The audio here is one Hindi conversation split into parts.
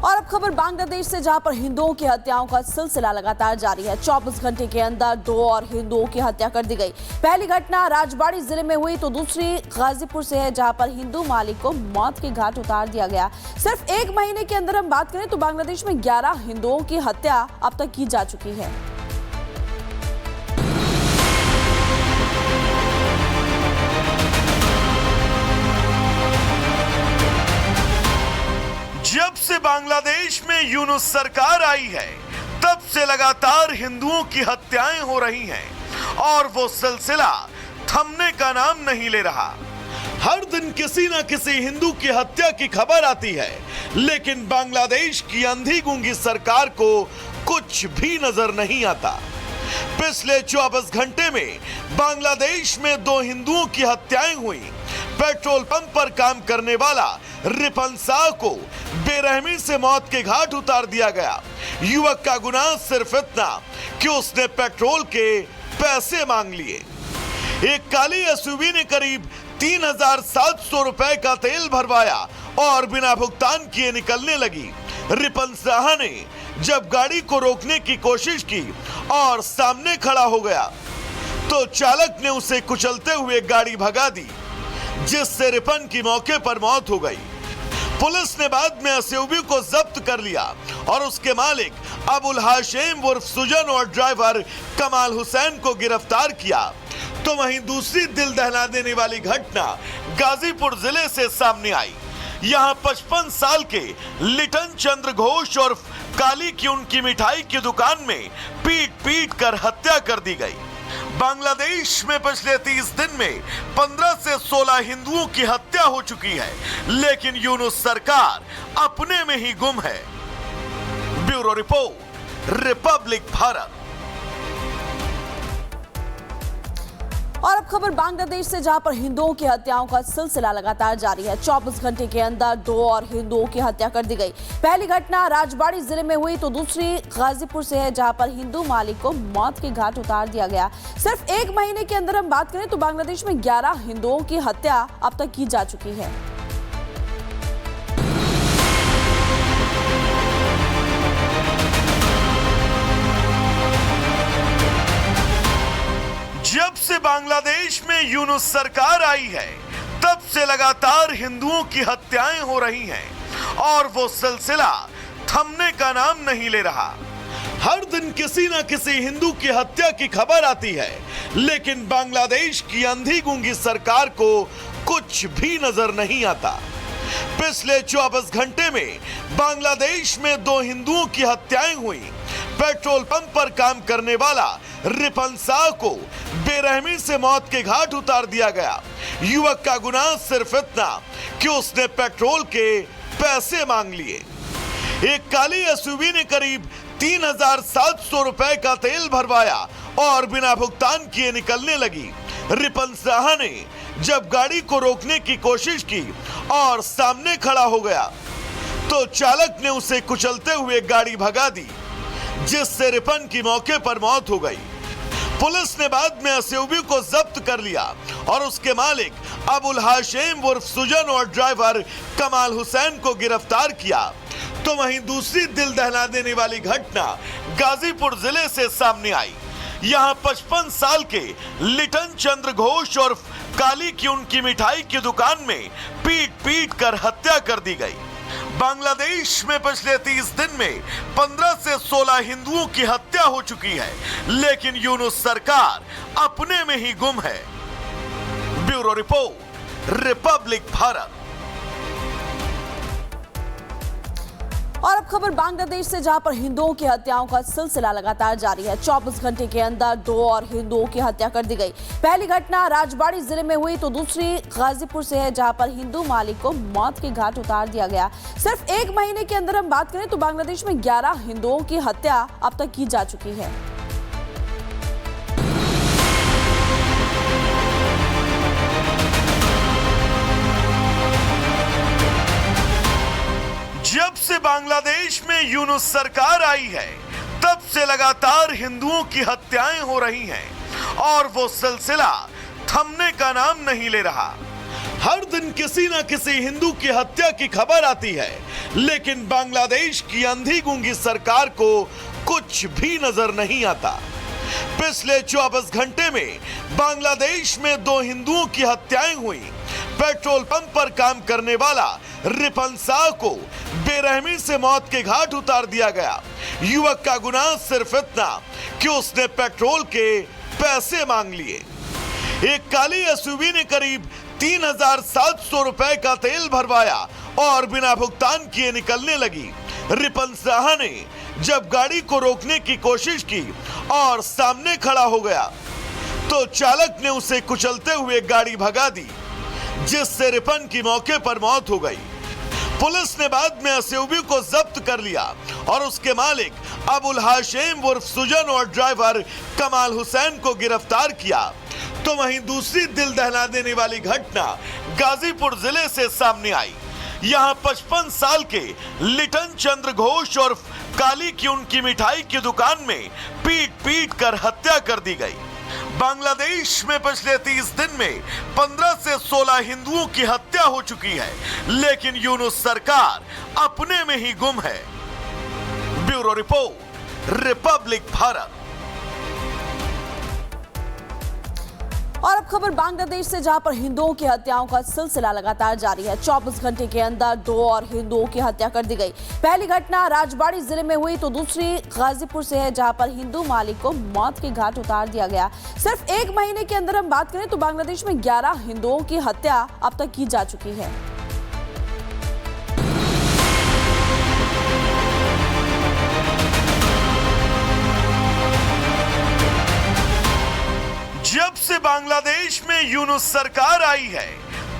और अब खबर बांग्लादेश से, जहां पर हिंदुओं की हत्याओं का सिलसिला लगातार जारी है। 24 घंटे के अंदर 2 और हिंदुओं की हत्या कर दी गई। पहली घटना राजबाड़ी जिले में हुई तो दूसरी गाजीपुर से है, जहां पर हिंदू मालिक को मौत के घाट उतार दिया गया। सिर्फ 1 महीने के अंदर हम बात करें तो बांग्लादेश में 11 हिंदुओं की हत्या अब तक की जा चुकी है। जब से बांग्लादेश में यूनुस सरकार आई है, तब से लगातार हिंदुओं की हत्याएं हो रही हैं और वो सिलसिला थमने का नाम नहीं ले रहा। हर दिन किसी न किसी हिंदू की हत्या की खबर आती है, लेकिन बांग्लादेश की अंधी गूंगी सरकार को कुछ भी नजर नहीं आता। पिछले 24 घंटे में बांग्लादेश में 2 हिंदुओं की हत्याएं हुई। पेट्रोल पंप पर काम करने वाला रिपन शाह को बेरहमी से मौत के घाट उतार दिया गया। युवक का गुनाह सिर्फ इतना कि उसने पेट्रोल के पैसे मांग लिए। एक काली एसयूवी ने करीब 3700 रुपए का तेल भरवाया और बिना भुगतान किए निकलने लगी। रिपन शाह ने जब गाड़ी को रोकने की कोशिश की और सामने खड़ा हो गया तो चालक ने उसे कुचलते हुए गाड़ी भगा दी, जिससे रिपन की मौके पर मौत हो गई। पुलिस ने बाद में एसयूवी को जब्त कर लिया और उसके मालिक अबुल हाशिम उर्फ सुजन और ड्राइवर कमाल हुसैन को गिरफ्तार किया। तो वहीं दूसरी दिल दहला देने वाली घटना गाजीपुर जिले से सामने आई। यहाँ 55 साल के लिटन चंद्र घोष और काली की उनकी मिठाई की दुकान में पीट कर हत्या कर दी गई। बांग्लादेश में पिछले 30 दिन में 15 से 16 हिंदुओं की हत्या हो चुकी है, लेकिन यूनुस सरकार अपने में ही गुम है। Bureau report, Republic Bharat. और अब खबर बांग्लादेश से, जहां पर हिंदुओं की हत्याओं का सिलसिला लगातार जारी है। 24 घंटे के अंदर 2 और हिंदुओं की हत्या कर दी गई। पहली घटना राजबाड़ी जिले में हुई तो दूसरी गाजीपुर से है, जहां पर हिंदू मालिक को मौत के घाट उतार दिया गया। सिर्फ 1 महीने के अंदर हम बात करें तो बांग्लादेश में 11 हिंदुओं की हत्या अब तक की जा चुकी है। जब से बांग्लादेश में यूनुस सरकार आई है, तब से लगातार हिंदुओं की हत्याएं हो रही हैं और वो सिलसिला थमने का नाम नहीं ले रहा। हर दिन किसी न किसी हिंदू की हत्या की खबर आती है, लेकिन बांग्लादेश की अंधी गूंगी सरकार को कुछ भी नजर नहीं आता। पिछले 24 घंटे में बांग्लादेश में 2 हिंदुओं की हत्याएं हुई। पेट्रोल पंप पर काम करने वाला रिपन शाह को बेरहमी से मौत के घाट उतार दिया गया। युवक का गुनाह सिर्फ इतना कि उसने पेट्रोल के पैसे मांग लिए। एक काली एसयूवी ने करीब 3700 रुपए का तेल भरवाया और बिना भुगतान किए निकलने लगी। रिपन शाह ने जब गाड़ी को रोकने की कोशिश की और सामने खड़ा हो गया तो चालक ने उसे कुचलते हुए गाड़ी भगा दी, जिससे रिपन की मौके पर मौत हो गई। पुलिस ने बाद में एसयूवी को जब्त कर लिया और उसके मालिक अबुल हाशिम उर्फ सुजन और ड्राइवर कमाल हुसैन को गिरफ्तार किया। तो वहीं दूसरी दिल दहला देने वाली घटना गाजीपुर जिले से सामने आई। यहाँ 55 साल के लिटन चंद्र घोष और काली की उनकी मिठाई की दुकान में पीट कर हत्या कर दी गई। बांग्लादेश में पिछले 30 दिन में 15 से 16 हिंदुओं की हत्या हो चुकी है, लेकिन यूनुस सरकार अपने में ही गुम है। Bureau report, Republic Bharat. और अब खबर बांग्लादेश से, जहां पर हिंदुओं की हत्याओं का सिलसिला लगातार जारी है। 24 घंटे के अंदर 2 और हिंदुओं की हत्या कर दी गई। पहली घटना राजबाड़ी जिले में हुई तो दूसरी गाजीपुर से है, जहां पर हिंदू मालिक को मौत के घाट उतार दिया गया। सिर्फ 1 महीने के अंदर हम बात करें तो बांग्लादेश में 11 हिंदुओं की हत्या अब तक की जा चुकी है। जब से बांग्लादेश में यूनुस सरकार आई है, तब से लगातार हिंदुओं की हत्याएं हो रही हैं और वो सिलसिला थमने का नाम नहीं ले रहा। हर दिन किसी न किसी हिंदू की हत्या की खबर आती है, लेकिन बांग्लादेश की अंधी गूंगी सरकार को कुछ भी नजर नहीं आता। पिछले 24 घंटे में बांग्लादेश में 2 हिंदुओं की हत्याएं हुई। पेट्रोल पंप पर काम करने वाला रिपन शाह को बेरहमी से मौत के घाट उतार दिया गया। युवक का गुनाह सिर्फ इतना कि उसने पेट्रोल के पैसे मांग लिए। एक काली एसयूवी ने करीब 3,700 रुपए का तेल भरवाया और बिना भुगतान किए निकलने लगी। रिपन शाह ने जब गाड़ी को रोकने की कोशिश की और सामने खड़ा हो गया तो चालक ने उसे कुचलते हुए गाड़ी भगा दी, जिससे रिपन की मौके पर मौत हो गई। पुलिस ने बाद में एसयूवी को जब्त कर लिया और उसके मालिक अबुल हाशिम उर्फ सुजन और ड्राइवर कमाल हुसैन को गिरफ्तार किया। तो वहीं दूसरी दिल दहला देने वाली घटना गाजीपुर जिले से सामने आई। यहाँ 55 साल के लिटन चंद्र घोष और काली की उनकी मिठाई की दुकान में पीट कर हत्या कर दी गई। बांग्लादेश में पिछले 30 दिन में 15 से 16 हिंदुओं की हत्या हो चुकी है, लेकिन यूनुस सरकार अपने में ही गुम है। Bureau report, Republic Bharat. और अब खबर बांग्लादेश से, जहां पर हिंदुओं की हत्याओं का सिलसिला लगातार जारी है। 24 घंटे के अंदर 2 और हिंदुओं की हत्या कर दी गई। पहली घटना राजबाड़ी जिले में हुई तो दूसरी गाजीपुर से है, जहां पर हिंदू मालिक को मौत के घाट उतार दिया गया। सिर्फ 1 महीने के अंदर हम बात करें तो बांग्लादेश में 11 हिंदुओं की हत्या अब तक की जा चुकी है। जब से बांग्लादेश में यूनुस सरकार आई है,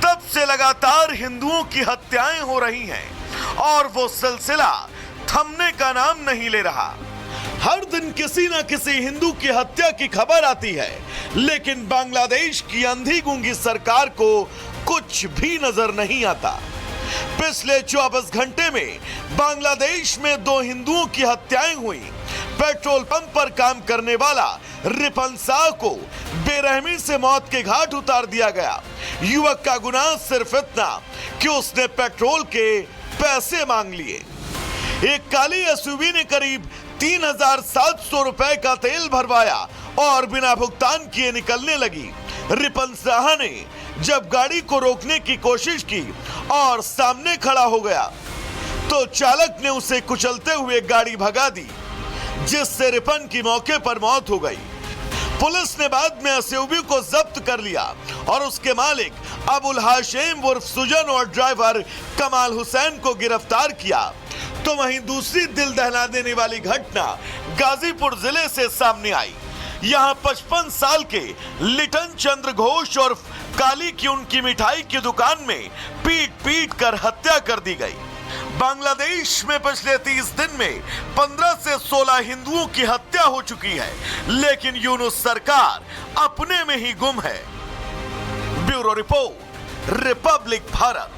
तब से लगातार हिंदुओं की हत्याएं हो रही हैं और वो सिलसिला थमने का नाम नहीं ले रहा। हर दिन किसी न किसी हिंदू की हत्या की खबर आती है, लेकिन बांग्लादेश की अंधी गूंगी सरकार को कुछ भी नजर नहीं आता। पिछले 24 घंटे में बांग्लादेश में 2 हिंदुओं की हत्याएं हुई। पेट्रोल पंप पर काम करने वाला रिपन शाह को बेरहमी से मौत के घाट उतार दिया गया। युवक का गुनाह सिर्फ इतना कि उसने पेट्रोल के पैसे मांग लिए। एक काली एसयूवी ने करीब 3,700 रुपए का तेल भरवाया और बिना भुगतान किए निकलने लगी। रिपन शाह ने जब गाड़ी को रोकने की कोशिश की और सामने खड़ा हो गया तो चालक ने उसे कुचलते हुए गाड़ी भगा दी, जिससे रिपन की मौके पर मौत हो गई। पुलिस ने बाद में एसयूवी को जब्त कर लिया और उसके मालिक अबुल हाशिम उर्फ सुजन और ड्राइवर कमाल हुसैन को गिरफ्तार किया। तो वहीं दूसरी दिल दहला देने वाली घटना गाजीपुर जिले से सामने आई। यहाँ 55 साल के लिटन चंद्र घोष और काली की उनकी मिठाई की दुकान में पीट कर हत्या कर दी गई। बांग्लादेश में पिछले 30 दिन में 15 से 16 हिंदुओं की हत्या हो चुकी है, लेकिन यूनुस सरकार अपने में ही गुम है। Bureau report, Republic Bharat.